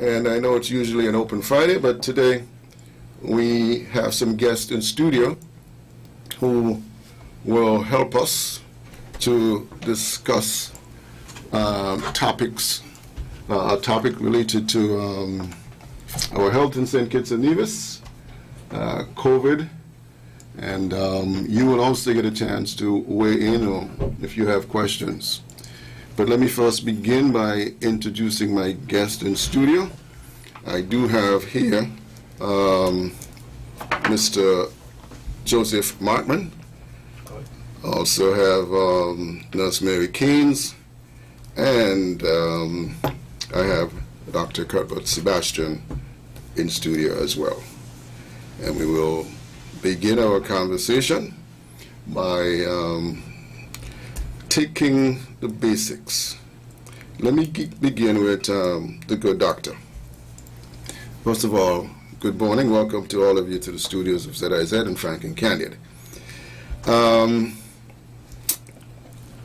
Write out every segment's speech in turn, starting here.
And I know it's usually an open Friday, but today we have some guests in studio who will help us to discuss topics, a topic related to our health in St. Kitts and Nevis, COVID, and you will also get a chance to weigh in or if you have questions. But let me first begin by introducing my guest in studio. I do have here Mr. Joseph Markman. Also have Nurse Mary Keynes, and I have Dr. Cuthbert Sebastian in studio as well. And we will begin our conversation by taking the basics. Let me begin with the good doctor. First of all, good morning. Welcome to all of you to the studios of ZIZ and Frank and Candid.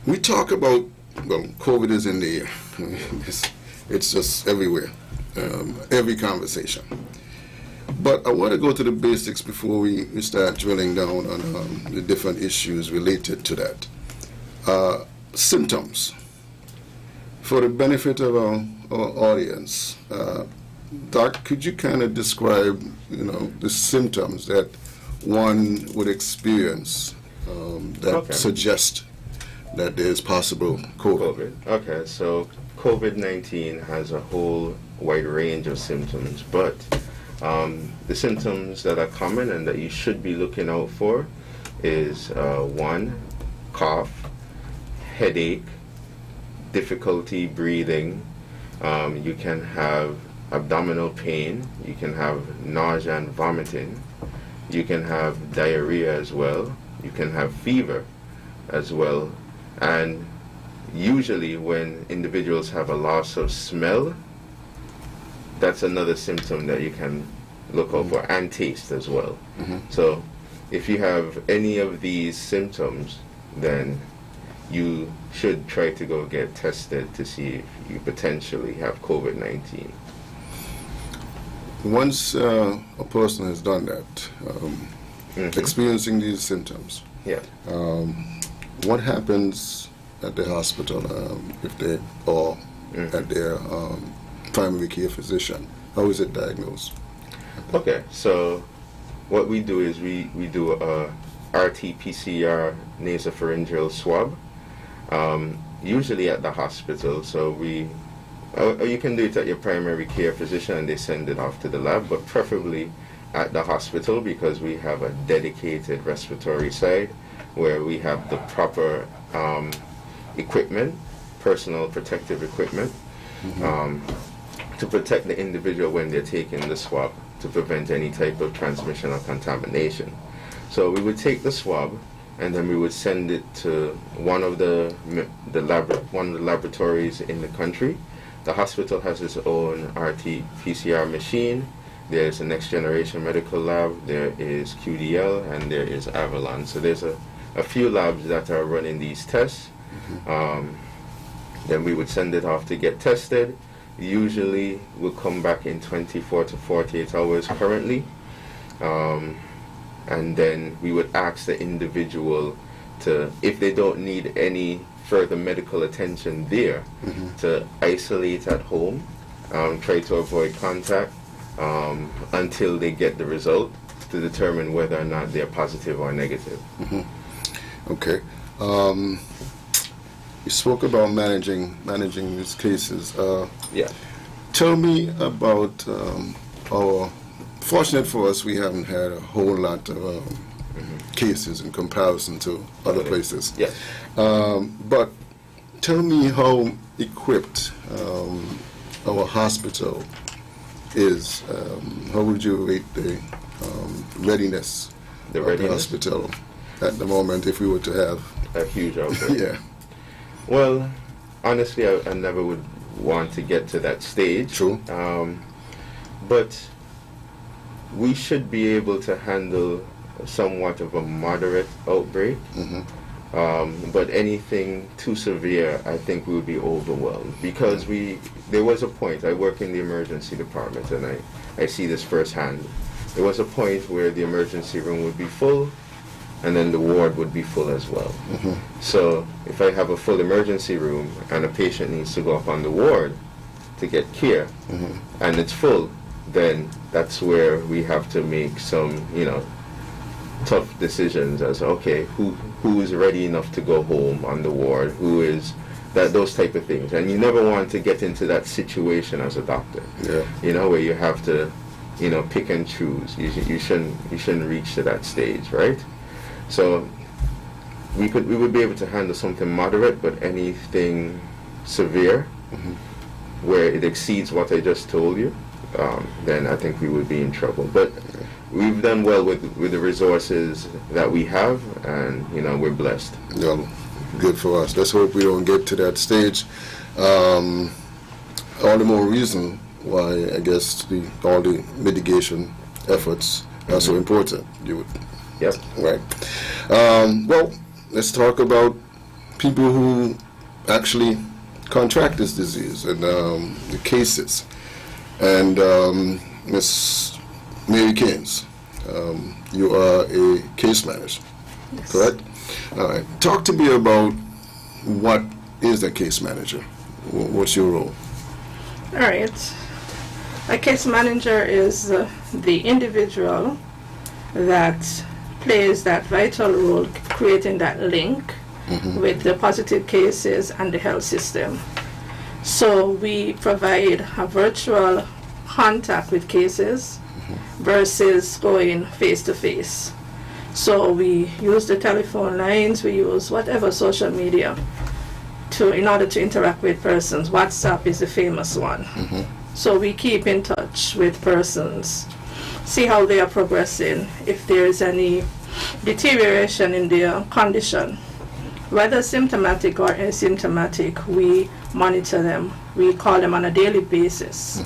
We talk about, well, COVID is in the air. It's just everywhere, every conversation. But I want to go to the basics before we start drilling down on the different issues related to that. Symptoms. For the benefit of our audience, Doc, could you kind of describe, the symptoms that one would experience that suggest that there's possible COVID? Okay, so COVID-19 has a whole wide range of symptoms, but the symptoms that are common and that you should be looking out for is one, cough, headache, difficulty breathing. You can have abdominal pain. You can have nausea and vomiting. You can have diarrhea as well. You can have fever as well. And usually when individuals have a loss of smell, that's another symptom that you can look out for, and taste as well. So if you have any of these symptoms, then you should try to go get tested to see if you potentially have COVID-19. Once a person has done that, experiencing these symptoms, what happens at the hospital if they or at their primary care physician? How is it diagnosed? Okay, so what we do is we do a RT-PCR nasopharyngeal swab, usually at the hospital. So you can do it at your primary care physician and they send it off to the lab, but preferably at the hospital because we have a dedicated respiratory side where we have the proper equipment, personal protective equipment, to protect the individual when they're taking the swab to prevent any type of transmission or contamination. So we would take the swab and then we would send it to one of the laboratories in the country. The hospital has its own RT-PCR machine. There's a Next Generation Medical Lab, there is QDL, and there is Avalon. So there's a few labs that are running these tests. Then we would send it off to get tested. Usually we'll come back in 24 to 48 hours currently. And then we would ask the individual to, if they don't need any further medical attention there, to isolate at home, try to avoid contact until they get the result to determine whether or not they're positive or negative. Okay. You spoke about managing these cases. Tell me about fortunate for us, we haven't had a whole lot of cases in comparison to other places. But tell me how equipped our hospital is. How would you rate the readiness of the hospital at the moment if we were to have a huge outbreak? Yeah. Well, honestly, I never would want to get to that stage. True. But we should be able to handle somewhat of a moderate outbreak. But anything too severe, I think we would be overwhelmed, because there was a point, I work in the emergency department, and I see this firsthand. There was a point where the emergency room would be full, and then the ward would be full as well. So if I have a full emergency room and a patient needs to go up on the ward to get care, and it's full, then that's where we have to make some, tough decisions as, okay, who is ready enough to go home on the ward, those type of things. And you never want to get into that situation as a doctor, where you have to, pick and choose. You shouldn't reach to that stage, right? So we would be able to handle something moderate, but anything severe, where it exceeds what I just told you, then I think we would be in trouble. But we've done well with the resources that we have, and we're blessed. Yeah, good for us. Let's hope we don't get to that stage. All the more reason why, I guess, all the mitigation efforts are so important. Yep. Right. Well, let's talk about people who actually contract this disease and the cases. And Miss Mary Keynes, you are a case manager, Yes. correct? All right. Talk to me about what is a case manager. What's your role? All right. A case manager is the individual that plays that vital role, creating that link with the positive cases and the health system. So we provide a virtual contact with cases versus going face to face. So we use the telephone lines, we use whatever social media in order to interact with persons. WhatsApp is the famous one. So we keep in touch with persons, see how they are progressing, if there is any deterioration in their condition. Whether symptomatic or asymptomatic, we monitor them. We call them on a daily basis.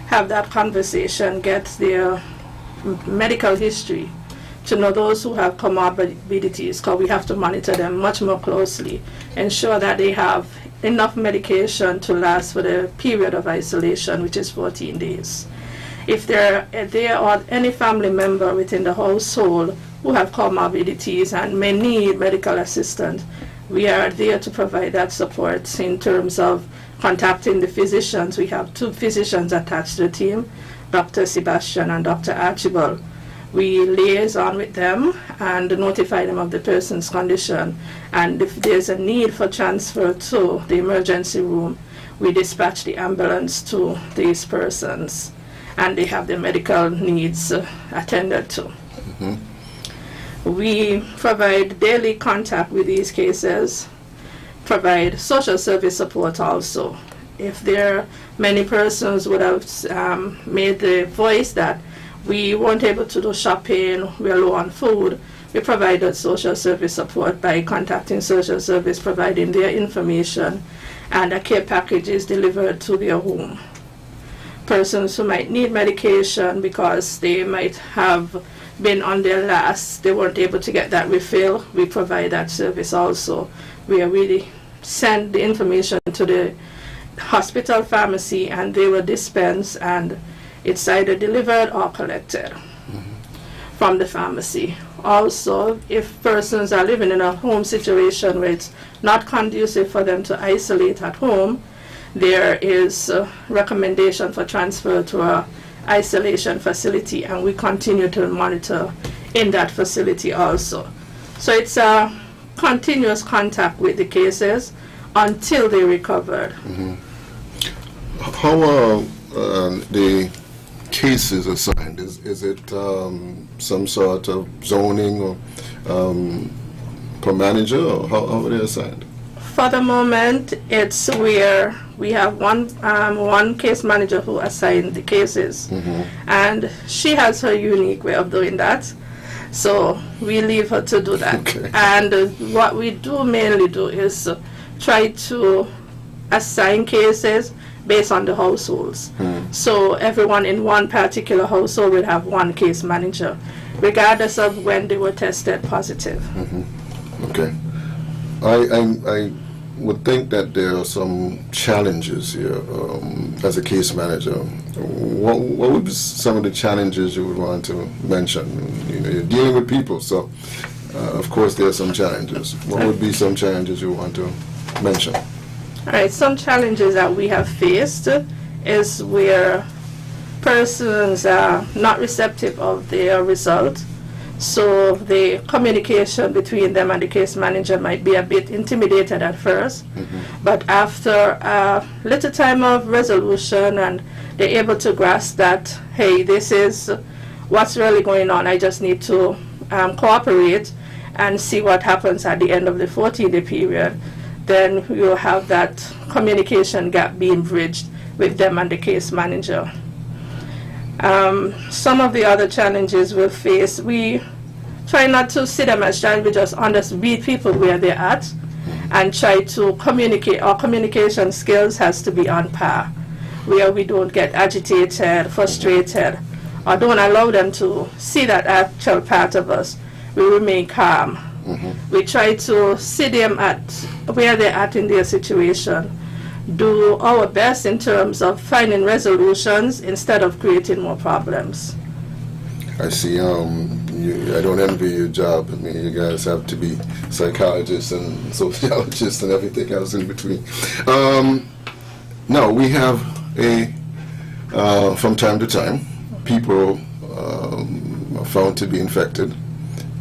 Have that conversation, get their medical history, to know those who have comorbidities, because we have to monitor them much more closely, ensure that they have enough medication to last for the period of isolation, which is 14 days. If there are any family member within the household who have comorbidities and may need medical assistance, we are there to provide that support in terms of contacting the physicians. We have 2 physicians attached to the team, Dr. Sebastian and Dr. Archibald. We liaison with them and notify them of the person's condition. And if there's a need for transfer to the emergency room, we dispatch the ambulance to these persons, and they have their medical needs attended to. We provide daily contact with these cases, provide social service support also. If there are many persons would have made the voice that we weren't able to do shopping, we're low on food, we provided social service support by contacting social service, providing their information, and a care package is delivered to their home. Persons who might need medication because they might have been on their last, they weren't able to get that refill, we provide that service also. We really send the information to the hospital pharmacy, and they will dispense, and it's either delivered or collected from the pharmacy. Also, if persons are living in a home situation where it's not conducive for them to isolate at home, there is a recommendation for transfer to a isolation facility, and we continue to monitor in that facility also. So it's a continuous contact with the cases until they recovered. How are the cases assigned? Is it some sort of zoning or per manager, or how are they assigned? For the moment, it's where we have one case manager who assigned the cases, and she has her unique way of doing that. So we leave her to do that. Okay. And what we do mainly do is try to assign cases based on the households. So everyone in one particular household will have one case manager, regardless of when they were tested positive. Okay. I would think that there are some challenges here as a case manager. What would be some of the challenges you would want to mention? You know, you're dealing with people, so of course there are some challenges. What would be some challenges you want to mention? All right, some challenges that we have faced is where persons are not receptive of their result. So the communication between them and the case manager might be a bit intimidated at first, but after a little time of resolution and they're able to grasp that, hey, this is what's really going on, I just need to cooperate and see what happens at the end of the 14-day period, then you'll have that communication gap being bridged with them and the case manager. Some of the other challenges we'll face, we try not to see them as challenges, we just meet people where they're at and try to communicate. Our communication skills has to be on par, where we don't get agitated, frustrated, or don't allow them to see that actual part of us. We remain calm. We try to see them at where they're at in their situation, do our best in terms of finding resolutions instead of creating more problems. I see. I don't envy your job. I mean, you guys have to be psychologists and sociologists and everything else in between. Now, we have from time to time, people are found to be infected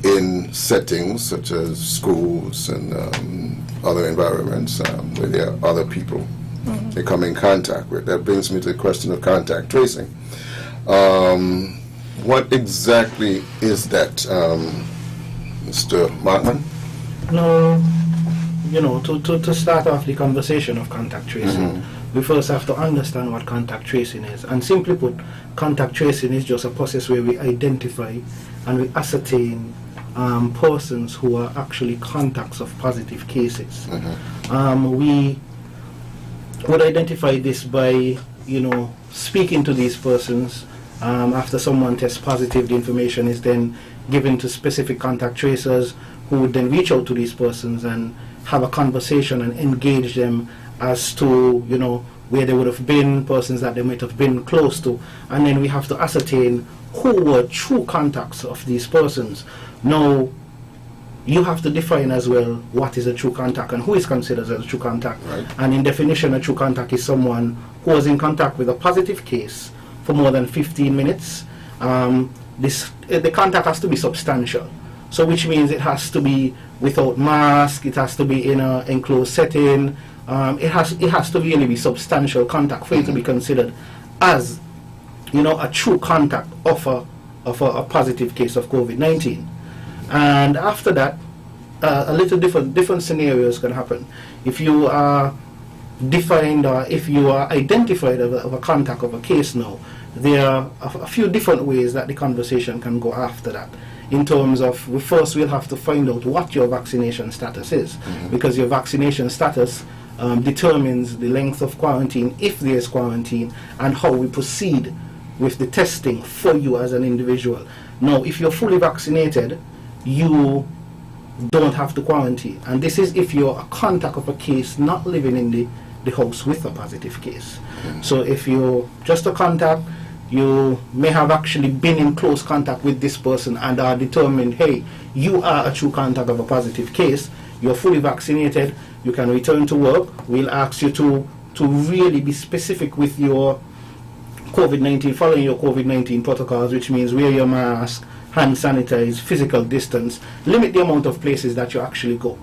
in settings such as schools and other environments where there are other people they come in contact with. That brings me to the question of contact tracing. What exactly is that, Mr. Markman? No, you know, to start off the conversation of contact tracing, we first have to understand what contact tracing is. And simply put, contact tracing is just a process where we identify and we ascertain persons who are actually contacts of positive cases. We would identify this by, you know, speaking to these persons. After someone tests positive, the information is then given to specific contact tracers who would then reach out to these persons and have a conversation and engage them as to, you know, where they would have been, persons that they might have been close to, and then we have to ascertain who were true contacts of these persons. Now, you have to define as well what is a true contact and who is considered as a true contact. Right. And in definition, a true contact is someone who was in contact with a positive case for more than 15 minutes. The contact has to be substantial. So which means it has to be without mask, it has to be in an enclosed setting, it has to really be substantial contact for it to be considered as, you know, a true contact of a positive case of COVID-19. And after that, a little different scenarios can happen. If you are defined or if you are identified of a contact of a case now, there are a few different ways that the conversation can go after that. In terms of, first we'll have to find out what your vaccination status is, because your vaccination status determines the length of quarantine, if there is quarantine, and how we proceed with the testing for you as an individual. Now, if you're fully vaccinated, you don't have to quarantine, and this is if you're a contact of a case not living in the house with a positive case. So if you're just a contact, you may have actually been in close contact with this person and are determined, hey, you are a true contact of a positive case, you're fully vaccinated, you can return to work. We'll ask you to really be specific with your COVID-19, following your COVID-19 protocols, which means wear your mask, hand sanitize, physical distance, limit the amount of places that you actually go.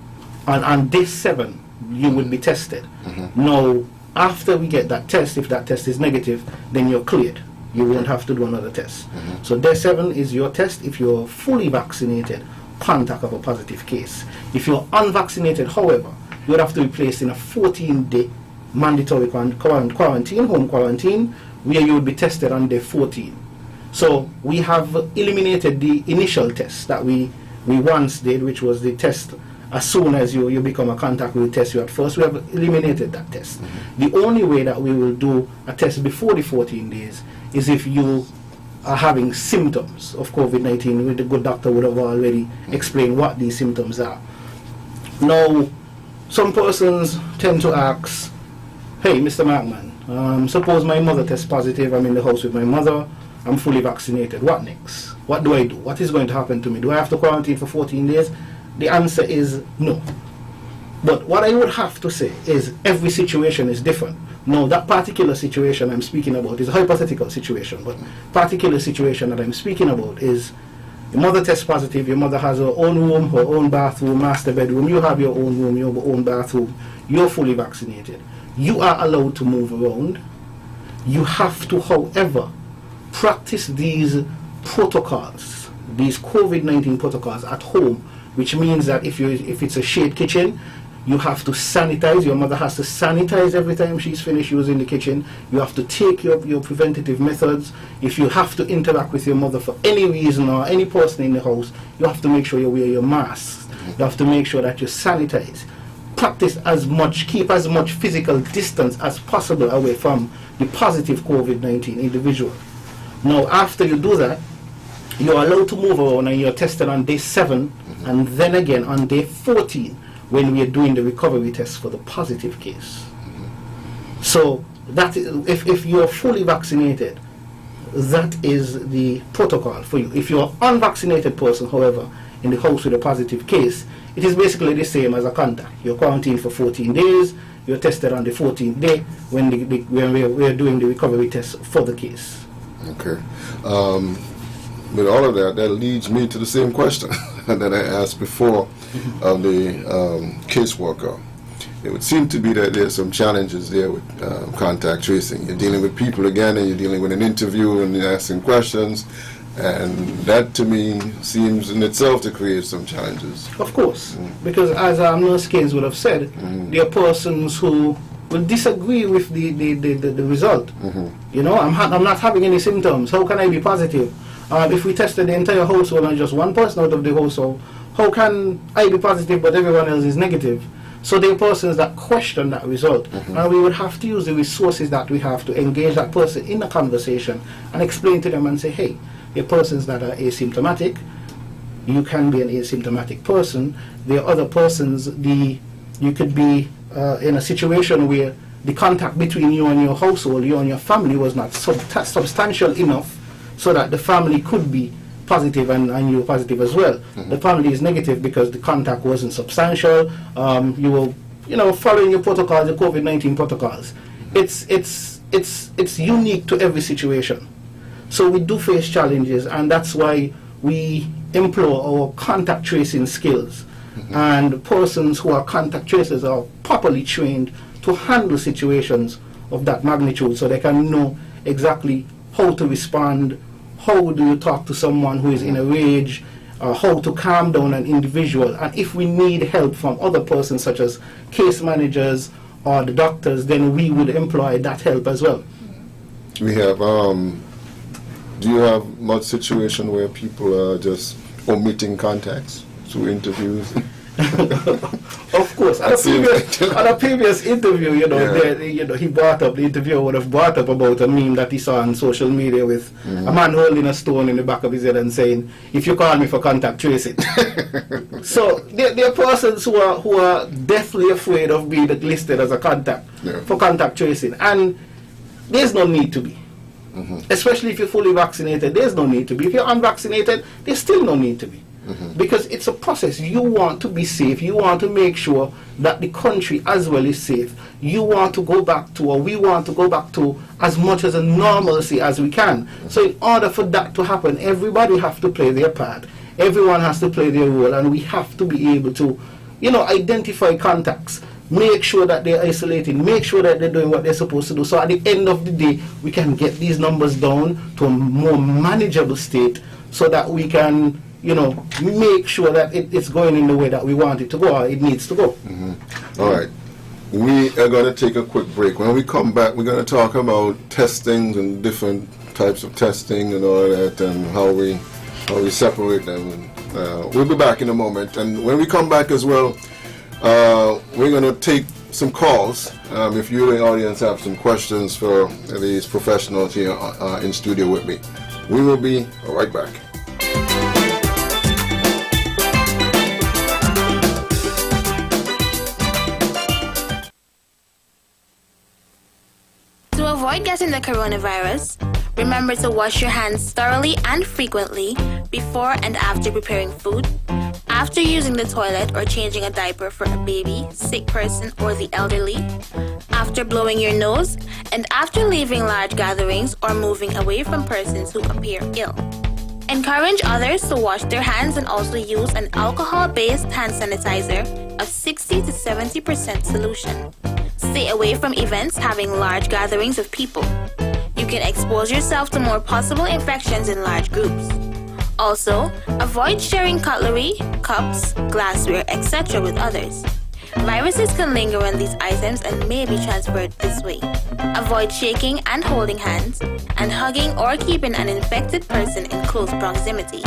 And on day 7, you will be tested. Now, after we get that test, if that test is negative, then you're cleared. You won't have to do another test. So day 7 is your test if you're fully vaccinated, contact of a positive case. If you're unvaccinated, however, you would have to be placed in a 14-day mandatory quarantine, home quarantine, where you would be tested on day 14. So we have eliminated the initial test that we once did, which was the test as soon as you become a contact, we will test you at first. We have eliminated that test. The only way that we will do a test before the 14 days is if you are having symptoms of COVID-19. The good doctor would have already explained what these symptoms are. Now, some persons tend to ask, hey, Mr. Markman, suppose my mother tests positive, I'm in the house with my mother, I'm fully vaccinated, what next? What do I do? What is going to happen to me? Do I have to quarantine for 14 days? The answer is no. But what I would have to say is every situation is different. Now, that particular situation I'm speaking about is a hypothetical situation, but particular situation that I'm speaking about is your mother tests positive, your mother has her own room, her own bathroom, master bedroom, you have your own room, your own bathroom, you're fully vaccinated. You are allowed to move around. You have to, however, practice these protocols, these COVID-19 protocols at home, which means that if it's a shade kitchen, you have to sanitize. Your mother has to sanitize every time she's finished using the kitchen. You have to take your preventative methods. If you have to interact with your mother for any reason or any person in the house, you have to make sure you wear your mask. You have to make sure that you sanitize. Practice as much, keep as much physical distance as possible away from the positive COVID-19 individual. Now, after you do that, you're allowed to move around and you're tested on day 7 and then again on day 14 when we are doing the recovery test for the positive case. So that if you're fully vaccinated, that is the protocol for you. If you're an unvaccinated person, however, in the house with a positive case, it is basically the same as a contact. You're quarantined for 14 days, you're tested on the 14th day when we're doing the recovery test for the case. Okay. With all of that, that leads me to the same question that I asked before of the caseworker. It would seem to be that there's some challenges there with contact tracing. You're dealing with people again, and you're dealing with an interview and you're asking questions, and that to me seems in itself to create some challenges. Of course, because as Nurse Keynes would have said, there are persons who will disagree with the result. You know, I'm not having any symptoms. How can I be positive? If we tested the entire household and just one person out of the household, how can I be positive but everyone else is negative? So there are persons that question that result, and we would have to use the resources that we have to engage that person in a conversation and explain to them and say, hey, there are persons that are asymptomatic. You can be an asymptomatic person. There are other persons, you could be in a situation where the contact between you and your household, you and your family was not substantial enough so that the family could be positive and you're positive as well. The family is negative because the contact wasn't substantial. You were, following your protocols, the COVID-19 protocols. It's unique to every situation. So we do face challenges, and that's why we employ our contact tracing skills. And persons who are contact tracers are properly trained to handle situations of that magnitude, so they can know exactly how to respond. How do you talk to someone who is in a rage? How to calm down an individual? And if we need help from other persons such as case managers or the doctors, then we would employ that help as well. We have, do you have much situation where people are just omitting contacts through interviews? Of course. At a previous interview, he brought up, the interviewer would have brought up about a meme that he saw on social media with a man holding a stone in the back of his head and saying, if you call me for contact tracing. So there are persons who are deathly afraid of being listed as a contact for contact tracing, and there's no need to be. Especially if you're fully vaccinated, there's no need to be. If you're unvaccinated, there's still no need to be. Because it's a process. You want to be safe. You want to make sure that the country as well is safe. You want to go back to, or we want to go back to, as much as a normalcy as we can. So in order for that to happen, everybody has to play their part. Everyone has to play their role, and we have to be able to, identify contacts. Make sure that they're isolating. Make sure that they're doing what they're supposed to do. So at the end of the day, we can get these numbers down to a more manageable state, so that we can make sure that it's going in the way that we want it to go, or it needs to go. All right. We are going to take a quick break. When we come back, we're going to talk about testings and different types of testing and all that, and how we separate them. We'll be back in a moment. And when we come back as well, we're going to take some calls. If you, the audience, have some questions for these professionals here in studio with me. We will be right back. avoid getting the coronavirus, remember to wash your hands thoroughly and frequently before and after preparing food, after using the toilet or changing a diaper for a baby, sick person, or the elderly, after blowing your nose, and after leaving large gatherings or moving away from persons who appear ill. Encourage others to wash their hands and also use an alcohol-based hand sanitizer of 60 to 70% solution. Stay away from events having large gatherings of people. You can expose yourself to more possible infections in large groups. Also, avoid sharing cutlery, cups, glassware, etc. with others. Viruses can linger on these items and may be transferred this way. Avoid shaking and holding hands, and hugging or keeping an infected person in close proximity.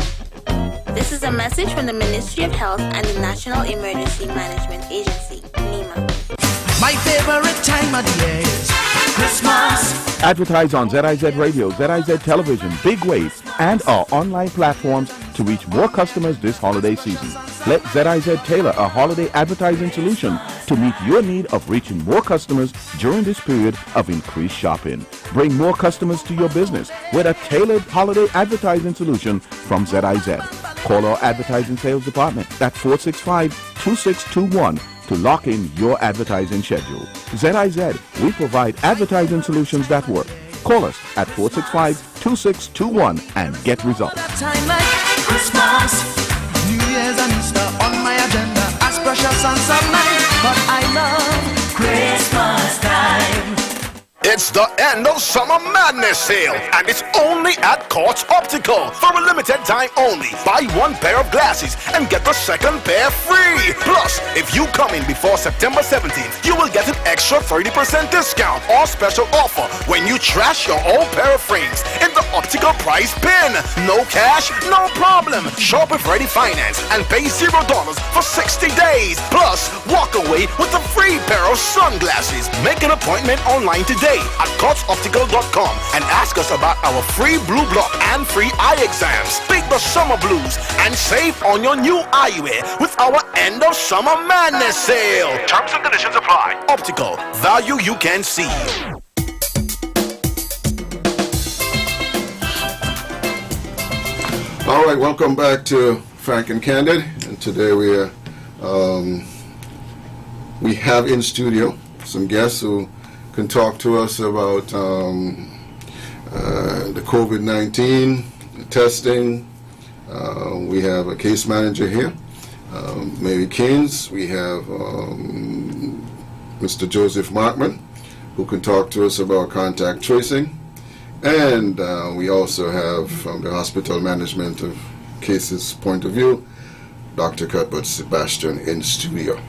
This is a message from the Ministry of Health and the National Emergency Management Agency, NEMA. My favorite time of the year is Christmas. Advertise on ZIZ Radio, ZIZ Television, Big Wave, and our online platforms to reach more customers this holiday season. Let ZIZ tailor a holiday advertising solution to meet your need of reaching more customers during this period of increased shopping. Bring more customers to your business with a tailored holiday advertising solution from ZIZ. Call our advertising sales department at 465-2621 to lock in your advertising schedule. ZIZ, we provide advertising solutions that work. Call us at 465-2621 and get results. Time like Christmas, New Year's and Easter on my agenda as precious and some night, but I love Christmas time. It's the end of Summer Madness sale, and it's only at Courts Optical for a limited time only. Buy one pair of glasses and get the second pair free. Plus, if you come in before September 17th, you will get an extra 30% discount or special offer when you trash your old pair of frames in the optical price bin. No cash, no problem. Shop with ready finance and pay $0 for 60 days. Plus, walk away with a free pair of sunglasses. Make an appointment online today at courtsoptical.com and ask us about our free blue block and free eye exams. Beat the summer blues and save on your new eyewear with our end of summer madness sale. Terms and conditions apply. Optical, value you can see. All right, welcome back to Frank and Candid. And today we have in studio some guests who can talk to us about the COVID-19 testing. We have a case manager here, Mary Keynes. We have Mr. Joseph Markman, who can talk to us about contact tracing. And we also have, from the hospital management of cases point of view, Dr. Cuthbert Sebastian in studio.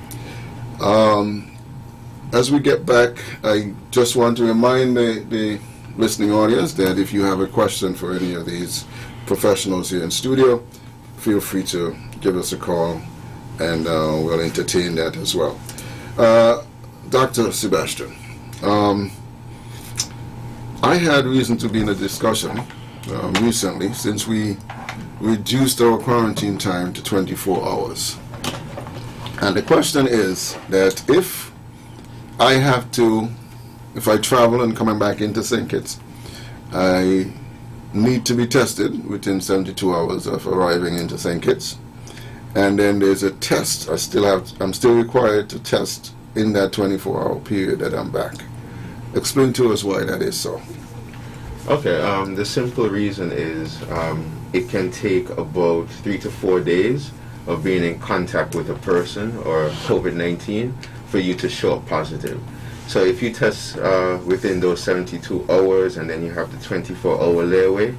As we get back, I just want to remind the listening audience that if you have a question for any of these professionals here in studio, feel free to give us a call and we'll entertain that as well. Dr. Sebastian, I had reason to be in a discussion recently since we reduced our quarantine time to 24 hours. And the question is that if I travel and coming back into St. Kitts, I need to be tested within 72 hours of arriving into St. Kitts. And then there's a test. I'm still required to test in that 24-hour period that I'm back. Explain to us why that is so. Okay, the simple reason is it can take about 3 to 4 days of being in contact with a person or COVID-19 for you to show up positive. So if you test within those 72 hours and then you have the 24-hour layaway,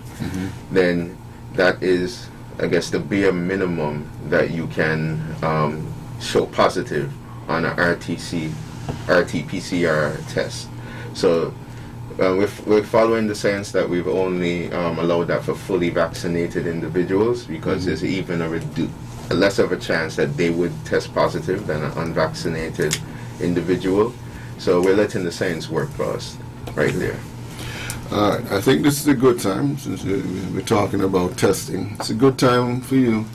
then that is, I guess, the bare minimum that you can show positive on a RT-PCR test. So we're following the science that we've only allowed that for fully vaccinated individuals because there's even a less of a chance that they would test positive than an unvaccinated individual. So we're letting the science work for us right there. All right. I think this is a good time, since we're talking about testing. It's a good time for you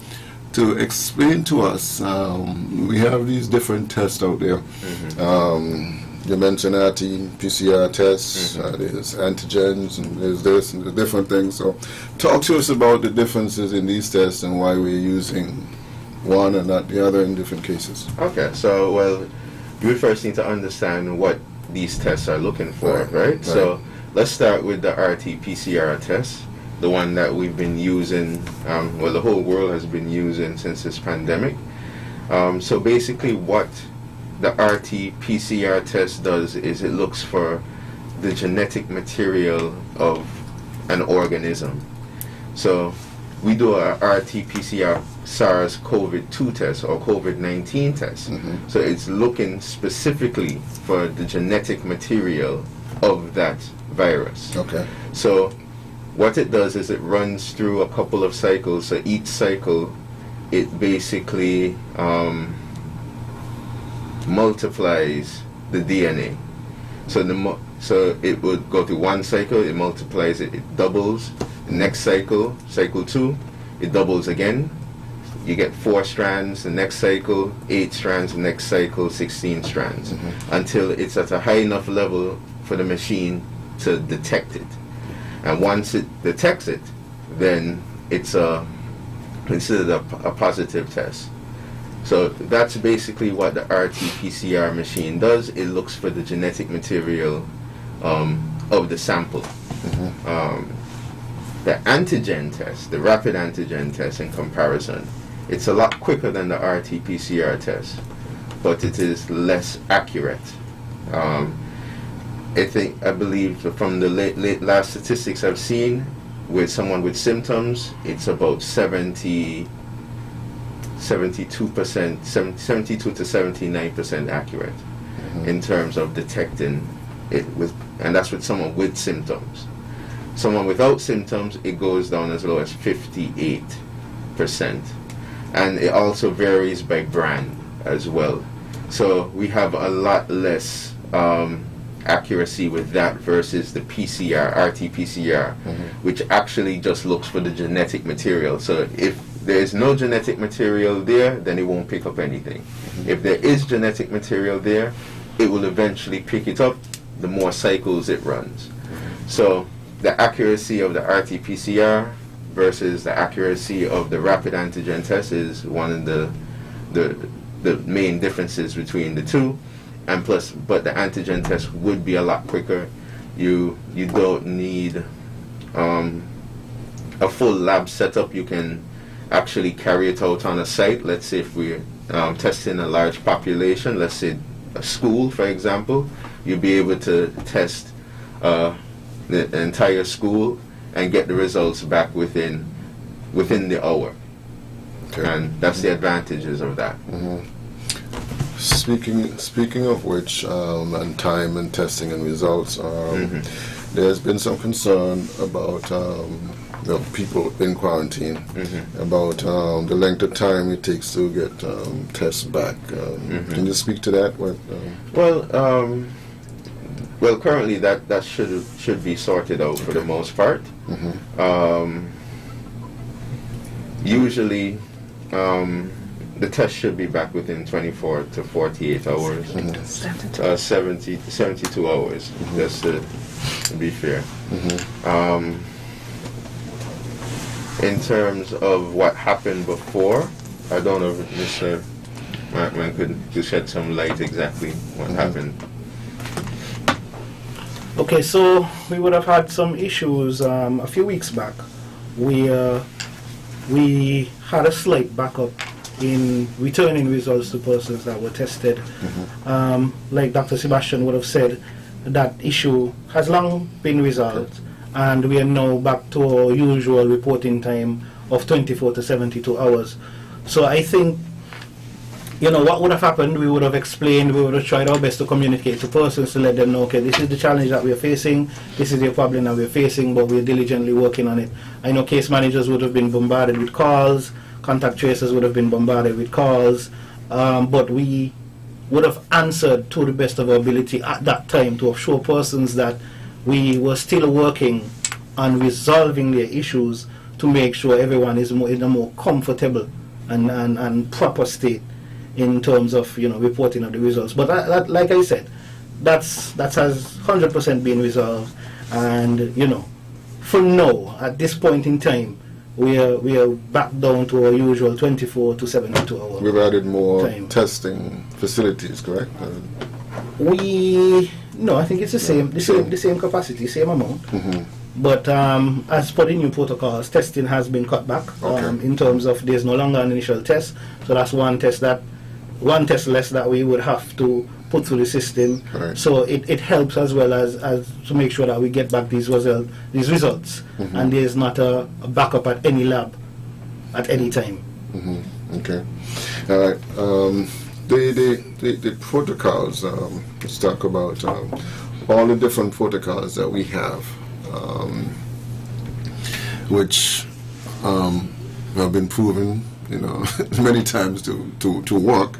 to explain to us. We have these different tests out there. You mentioned RT-PCR tests, there's antigens, and there's this and the different things. So talk to us about the differences in these tests and why we're using one and not the other in different cases. Okay, so, well, you first need to understand what these tests are looking for, right? So let's start with the RT-PCR test, the one that we've been using, well, the whole world has been using since this pandemic. So basically what the RT-PCR test does is it looks for the genetic material of an organism. So we do a RT-PCR SARS-CoV-2 test or COVID-19 test. So it's looking specifically for the genetic material of that virus. Okay. So what it does is it runs through a couple of cycles. So each cycle, it basically multiplies the DNA. So it would go through one cycle, it multiplies it, it doubles. The next cycle, cycle 2, it doubles again. You get 4 strands. The next cycle, 8 strands. The next cycle, 16 strands, until it's at a high enough level for the machine to detect it. And once it detects it, then it's considered a positive test. So that's basically what the RT-PCR machine does. It looks for the genetic material of the sample. The antigen test, the rapid antigen test in comparison, it's a lot quicker than the RT-PCR test, but it is less accurate. I believe from the last statistics I've seen, with someone with symptoms, it's about 72% 72 to 79% accurate in terms of detecting it with, and that's with someone with symptoms. Someone without symptoms, it goes down as low as 58%, and it also varies by brand as well. So we have a lot less accuracy with that versus the PCR, RT-PCR, which actually just looks for the genetic material. So if there is no genetic material there, then it won't pick up anything. If there is genetic material there, it will eventually pick it up the more cycles it runs. So the accuracy of the RT-PCR versus the accuracy of the rapid antigen test is one of the main differences between the two. And plus, but the antigen test would be a lot quicker. You don't need a full lab setup. You can actually carry it out on a site. Let's say if we're testing a large population, let's say a school, for example, you'll be able to test the entire school and get the results back within the hour. Okay. And that's the advantages of that. Speaking of which, and time and testing and results, there's been some concern about people in quarantine, about the length of time it takes to get tests back. Can you speak to that? Well, currently that should be sorted out for the most part. Usually, the test should be back within 24 to 48 hours. 70 to 72 hours, just to be fair. In terms of what happened before, I don't know if Mr. Markman could shed some light exactly what happened. Okay, so we would have had some issues a few weeks back. We had a slight backup in returning results to persons that were tested. Like Dr. Sebastian would have said, that issue has long been resolved, and we are now back to our usual reporting time of 24 to 72 hours. So I think, what would have happened, we would have explained, we would have tried our best to communicate to persons to let them know, okay, this is the challenge that we're facing, this is the problem that we're facing, but we're diligently working on it. I know case managers would have been bombarded with calls, contact tracers would have been bombarded with calls, but we would have answered to the best of our ability at that time to assure persons that we were still working on resolving their issues to make sure everyone is in a more comfortable and proper state in terms of reporting of the results. But like I said, that has 100% been resolved, and for now, at this point in time, we are back down to our usual 24 to 72 hours. We've added more testing facilities, correct? I think it's the same capacity, same amount. But as per the new protocols, testing has been cut back in terms of there's no longer an initial test, so that's one test less that we would have to put through the system. Right. So it helps as well as to make sure that we get back these results, and there's not a backup at any lab at any time. Okay. All right. The protocols. Let's talk about all the different protocols that we have, which have been proven, many times to work.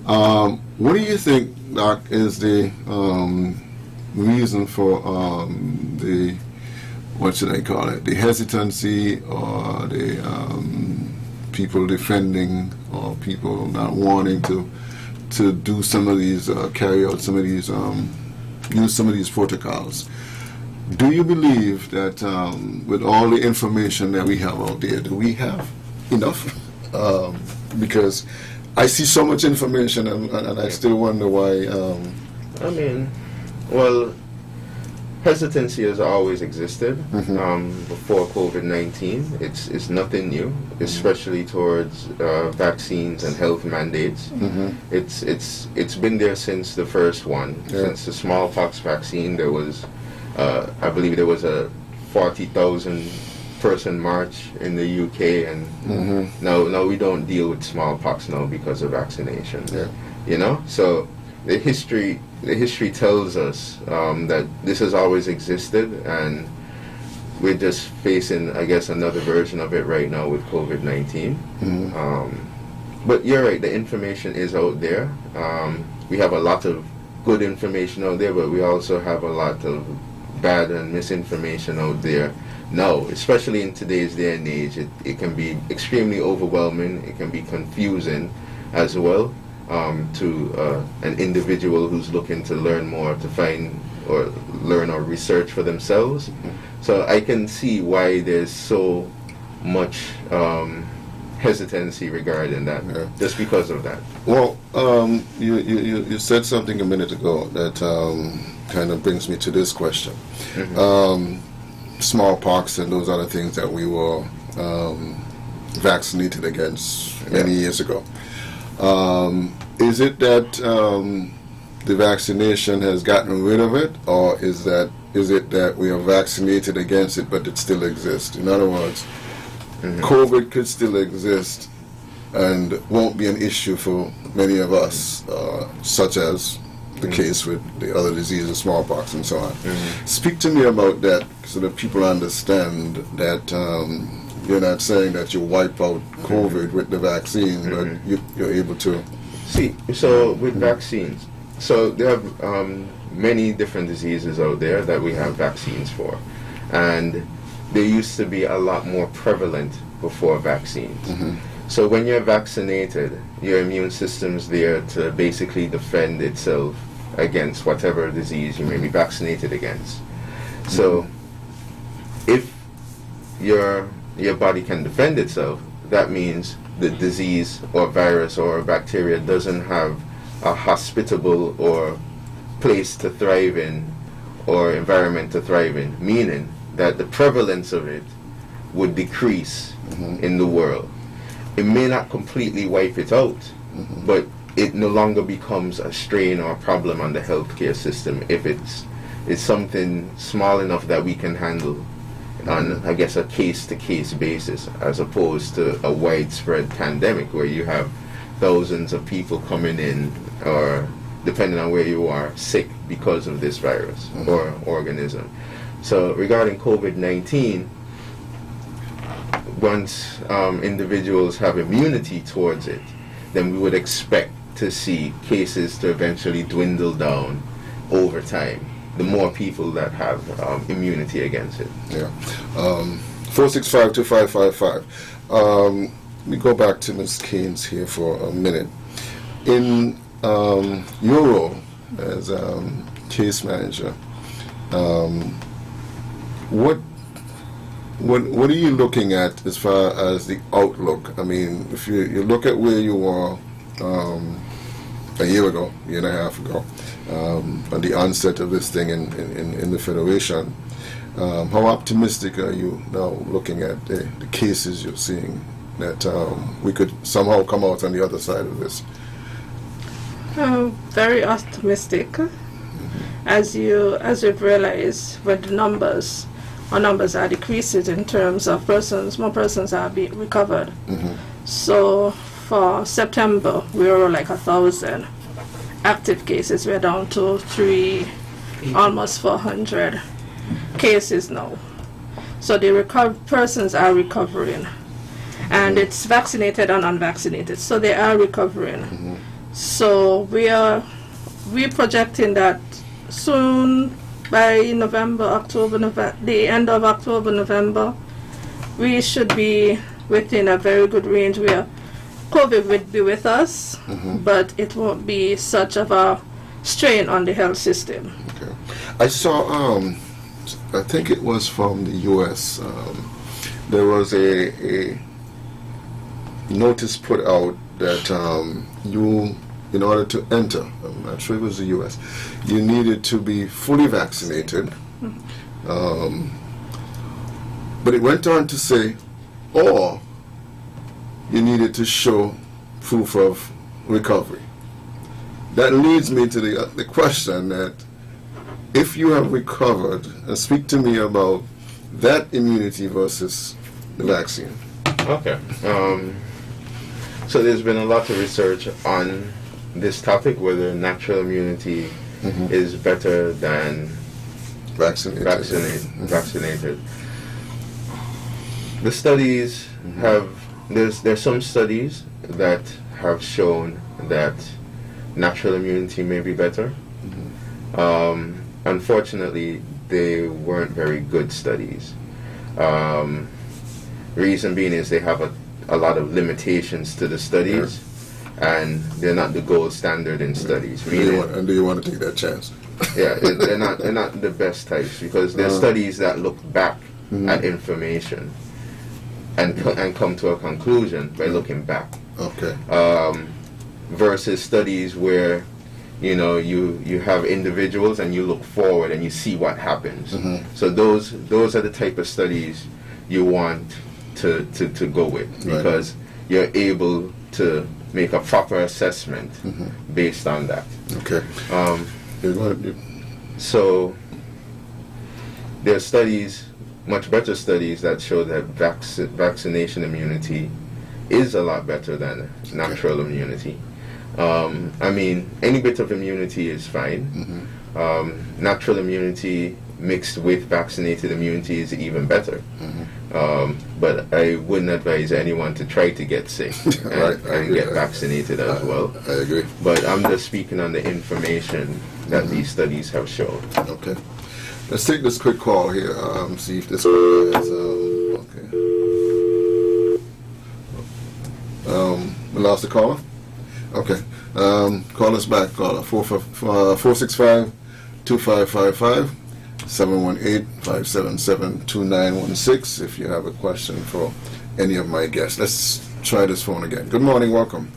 What do you think, Doc, is the reason for the, what should I call it, the hesitancy or the people defending or people not wanting to do some of these, carry out some of these, use some of these protocols? Do you believe that with all the information that we have out there, do we have enough? Because I see so much information, and I still wonder why. Hesitancy has always existed before COVID-19. It's nothing new, especially towards vaccines and health mandates. It's been there since the first one, since the smallpox vaccine. There was, I believe, there was a 40,000 person march in the UK, and now we don't deal with smallpox now because of vaccination. So the history tells us that this has always existed, and we're just facing, I guess, another version of it right now with COVID-19. But you're right, the information is out there. We have a lot of good information out there, but we also have a lot of bad and misinformation out there now, especially in today's day and age. It can be extremely overwhelming. It can be confusing as well to an individual who's looking to learn more, to find or learn or research for themselves. So I can see why there's so much hesitancy regarding that, just because of that. Well, you said something a minute ago that kind of brings me to this question. Smallpox and those other things that we were vaccinated against many years ago. Is it that the vaccination has gotten rid of it, or is it that we are vaccinated against it but it still exists? In other words, COVID could still exist and won't be an issue for many of us, such as the case with the other diseases, smallpox and so on. Speak to me about that so that people understand that you're not saying that you wipe out COVID with the vaccine, but you're able to... See, so with vaccines, so there are many different diseases out there that we have vaccines for, and they used to be a lot more prevalent before vaccines. So when you're vaccinated, your immune system's there to basically defend itself against whatever disease you may be vaccinated against. So if your body can defend itself, that means the disease or virus or bacteria doesn't have a hospitable or place to thrive in or environment to thrive in, meaning that the prevalence of it would decrease in the world. It may not completely wipe it out, but it no longer becomes a strain or a problem on the healthcare system if it's something small enough that we can handle on, I guess, a case-to-case basis, as opposed to a widespread pandemic where you have thousands of people coming in, or depending on where you are, sick because of this virus or organism. So regarding COVID-19, once individuals have immunity towards it, then we would expect to see cases to eventually dwindle down over time, the more people that have immunity against it. 465-2555. Let me go back to Ms. Keynes here for a minute. In your role as case manager, what are you looking at as far as the outlook? I mean, if you look at where you were a year and a half ago, at the onset of this thing in the Federation, how optimistic are you now looking at the cases you're seeing that we could somehow come out on the other side of this? Very optimistic. As we've realized, when the numbers are decreasing in terms of more persons are being recovered. So for September, we were like 1,000 active cases. We're down to almost 400 cases now. So the persons are recovering, and it's vaccinated and unvaccinated, so they are recovering. So we're projecting that soon, by the end of October, November, we should be within a very good range where COVID would be with us, but it won't be such of a strain on the health system. Okay. I saw, I think it was from the U.S., there was a notice put out that in order to enter, I'm not sure it was the U.S., you needed to be fully vaccinated. But it went on to say, or you needed to show proof of recovery. That leads me to the question that if you have recovered, and speak to me about that immunity versus the vaccine. Okay. So there's been a lot of research on this topic, whether natural immunity is better than vaccinated. The studies there's some studies that have shown that natural immunity may be better. Unfortunately, they weren't very good studies. Reason being is they have a lot of limitations to the studies, and they're not the gold standard in studies. Do you want to take that chance? Yeah, they're not the best types, because they're studies that look back at information and come to a conclusion by looking back. Okay. Versus studies where you have individuals and you look forward and you see what happens. So those are the type of studies you want to go with, because you're able to make a proper assessment based on that. Okay. So there are studies, much better studies, that show that vaccination immunity is a lot better than natural immunity. I mean, any bit of immunity is fine. Natural immunity mixed with vaccinated immunity is even better. But I wouldn't advise anyone to try to get sick and get vaccinated as well. I agree. But I'm just speaking on the information that these studies have shown. Okay. Let's take this quick call here. See if this one is okay. We lost the caller? Okay. Call us back, caller. 465-2555, 718-577-2916 if you have a question for any of my guests. Let's try this phone again. Good morning, welcome.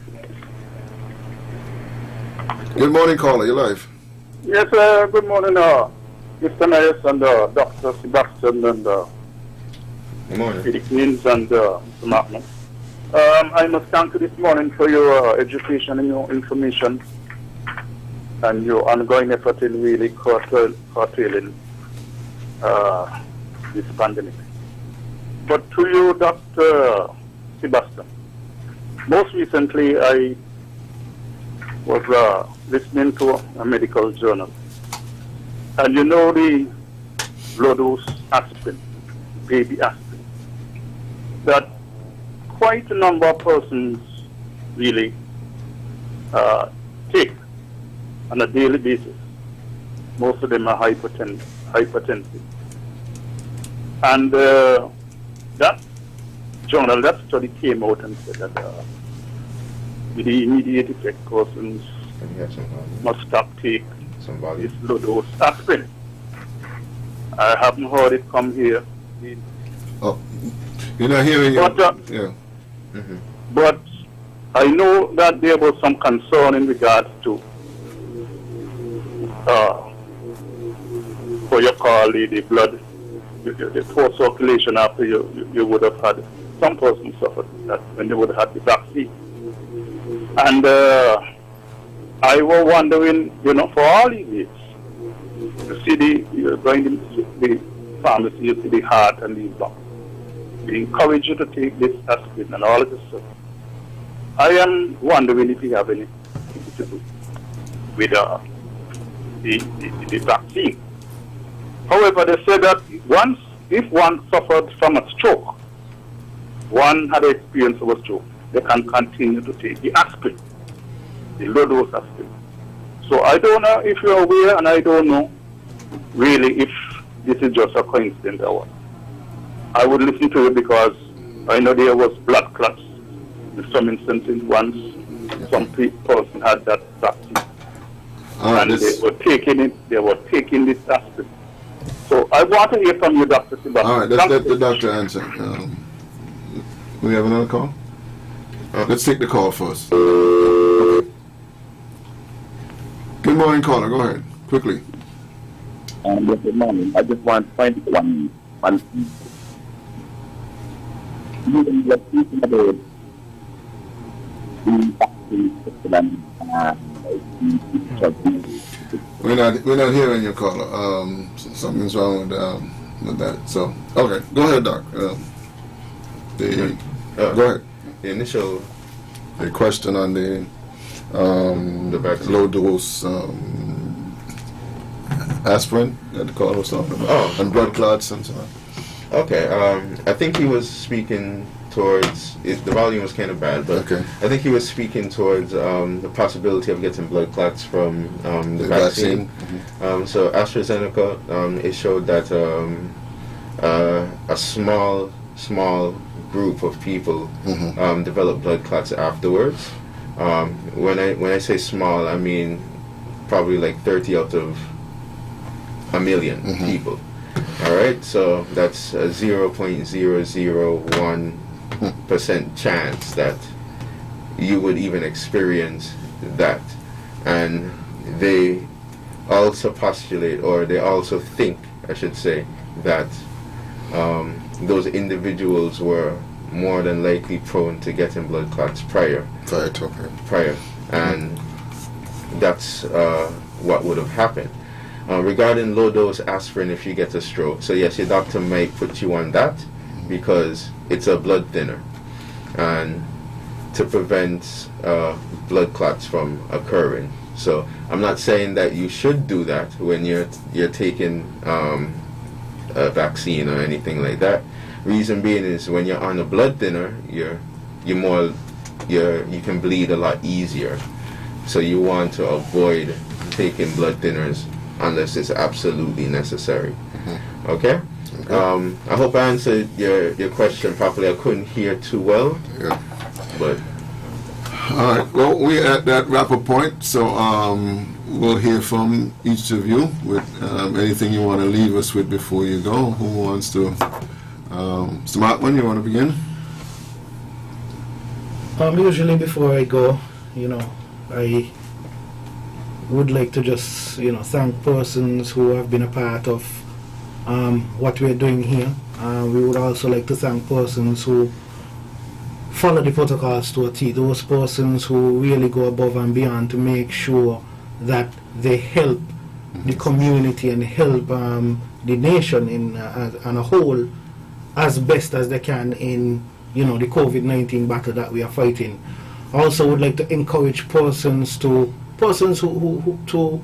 Good morning, caller, you're live. Yes, good morning, Mr. Myers and Dr. Sebastian and Good morning. Peter Queens and Mr. Markman. I must thank you this morning for your education and your information and your ongoing effort in really curtailing this pandemic. But to you, Dr. Sebastian, most recently I was listening to a medical journal, and you know the low-dose aspirin, baby aspirin, that quite a number of persons really take on a daily basis. Most of them are hypertensive. And that journal, that study came out and said that with the immediate effect, persons must stop take some volume. It's low-dose aspirin. I haven't heard it come here. Oh, you're not hearing it? Yeah. Mm-hmm. But I know that there was some concern in regards to for your call the blood, the poor circulation after you would have had, some person suffered that when they would have had the vaccine. And I was wondering, for all these years, you see you're going to the pharmacy, you see the heart and the lungs. We encourage you to take this aspirin and all of this stuff. I am wondering if you have anything to do with the vaccine. However, they said that if one suffered from a stroke, one had experience of a stroke, they can continue to take the aspirin, the low-dose aspirin. So I don't know if you're aware, and I don't know really if this is just a coincidence or what. I would listen to it because I know there was blood clots in some instances once some person had that vaccine. And they were taking this aspirin. So I want to hear from you, Dr. Sebastian. All right, let's let the doctor answer. We have another call? Let's take the call first. Okay. Good morning, caller. Go ahead, quickly. Good morning. I just want to find one thing. We're speaking about We're not hearing your caller. Something's wrong with that. So okay, go ahead, Doc. Go ahead. The initial question on the low dose aspirin that the caller was talking about, and blood clots and so on. Okay, I think he was speaking towards, the volume was kind of bad, but okay. I think he was speaking towards the possibility of getting blood clots from the vaccine. Mm-hmm. So AstraZeneca, it showed that a small group of people mm-hmm. Developed blood clots afterwards. When I say small, I mean probably like 30 out of a million mm-hmm. people. All right, so that's a 0.001% chance that you would even experience that. And they also postulate, or they also think, I should say, that those individuals were more than likely prone to getting blood clots prior. And that's what would have happened. Regarding low-dose aspirin if you get a stroke, so yes, your doctor might put you on that because it's a blood thinner, and to prevent blood clots from occurring. So I'm not saying that you should do that when you're taking a vaccine or anything like that. Reason being is when you're on a blood thinner, you can bleed a lot easier. So you want to avoid taking blood thinners unless it's absolutely necessary. Mm-hmm. Okay? I hope I answered your question properly. I couldn't hear too well. Yeah. But all right. Well, we're at that wrap-up point, so we'll hear from each of you with anything you want to leave us with before you go. Who wants to? Mr. Markman, you want to begin? Usually before I go, I would like to just, thank persons who have been a part of what we're doing here. We would also like to thank persons who follow the protocols to a T. Those persons who really go above and beyond to make sure that they help the community and help the nation on a whole as best as they can in, the COVID-19 battle that we are fighting. Also would like to encourage persons who to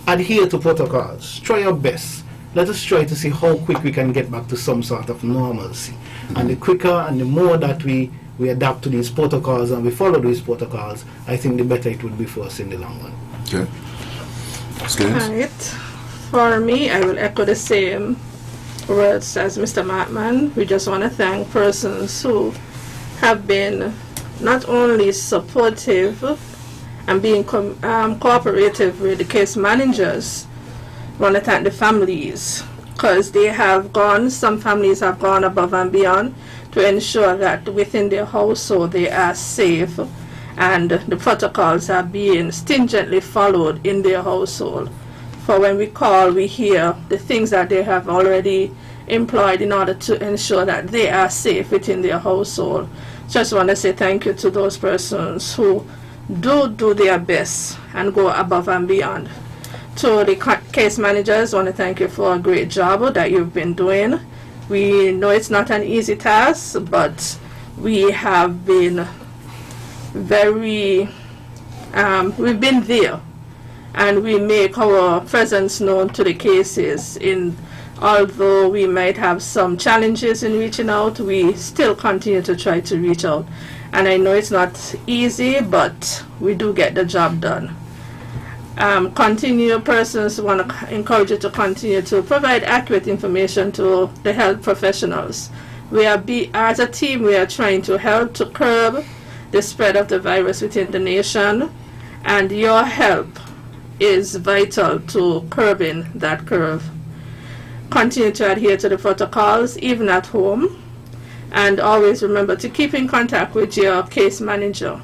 adhere to protocols. Try your best. Let us try to see how quick we can get back to some sort of normalcy. And the quicker and the more that we adapt to these protocols and we follow these protocols, I think the better it would be for us in the long run. Okay. Right. For me, I will echo the same words as Mr. Markman. We just want to thank persons who have been not only supportive and being cooperative with the case managers. I want to thank the families, because they have gone, some families have gone above and beyond to ensure that within their household they are safe and the protocols are being stringently followed in their household. For when we call, we hear the things that they have already employed in order to ensure that they are safe within their household. Just want to say thank you to those persons who do their best and go above and beyond. To the case managers, I want to thank you for a great job that you've been doing. We know it's not an easy task, but we have been we've been there, and we make our presence known to the cases. Although we might have some challenges in reaching out, we still continue to try to reach out. And I know it's not easy, but we do get the job done. Persons want to encourage you to continue to provide accurate information to the health professionals. As a team, we are trying to help to curb the spread of the virus within the nation, and your help is vital to curbing that curve. Continue to adhere to the protocols, even at home, and always remember to keep in contact with your case manager.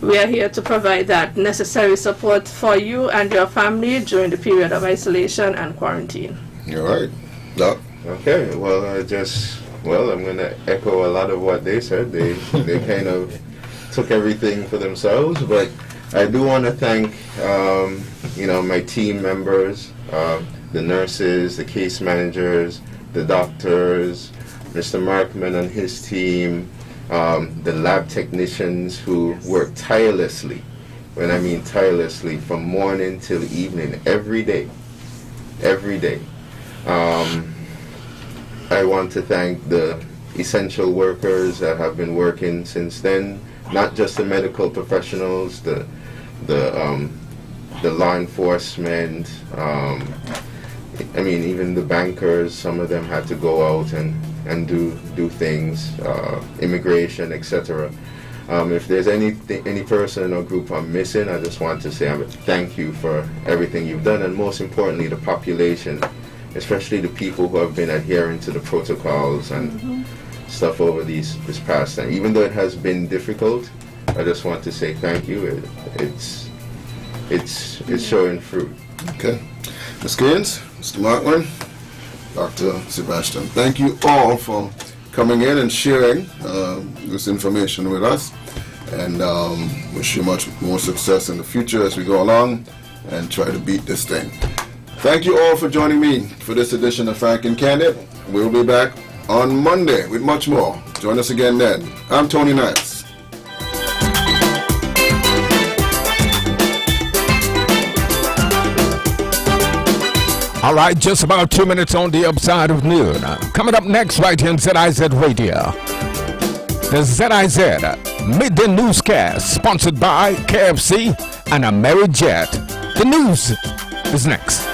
We are here to provide that necessary support for you and your family during the period of isolation and quarantine. All right. Doc? Okay, well, I'm going to echo a lot of what they said. They kind of took everything for themselves, but I do want to thank, my team members, the nurses, the case managers, the doctors, Mr. Markman and his team, the lab technicians who work tirelessly. When I mean tirelessly, from morning till evening, every day. I want to thank the essential workers that have been working since then, not just the medical professionals, the law enforcement, even the bankers. Some of them had to go out and do things, immigration, etc. If there's any person or group I'm missing, I just want to say thank you for everything you've done, and most importantly, the population, especially the people who have been adhering to the protocols and stuff over this past time. Even though it has been difficult, I just want to say thank you. It's showing fruit. Okay. Ms. Gaines, Mr. Markman, Dr. Sebastian, thank you all for coming in and sharing this information with us, and wish you much more success in the future as we go along and try to beat this thing. Thank you all for joining me for this edition of Frank and Candid. We'll be back on Monday with much more. Join us again then. I'm Tony Nice. All right, just about 2 minutes on the upside of noon. Coming up next right here on ZIZ Radio. The ZIZ Midday Newscast, sponsored by KFC and Amerijet. The news is next.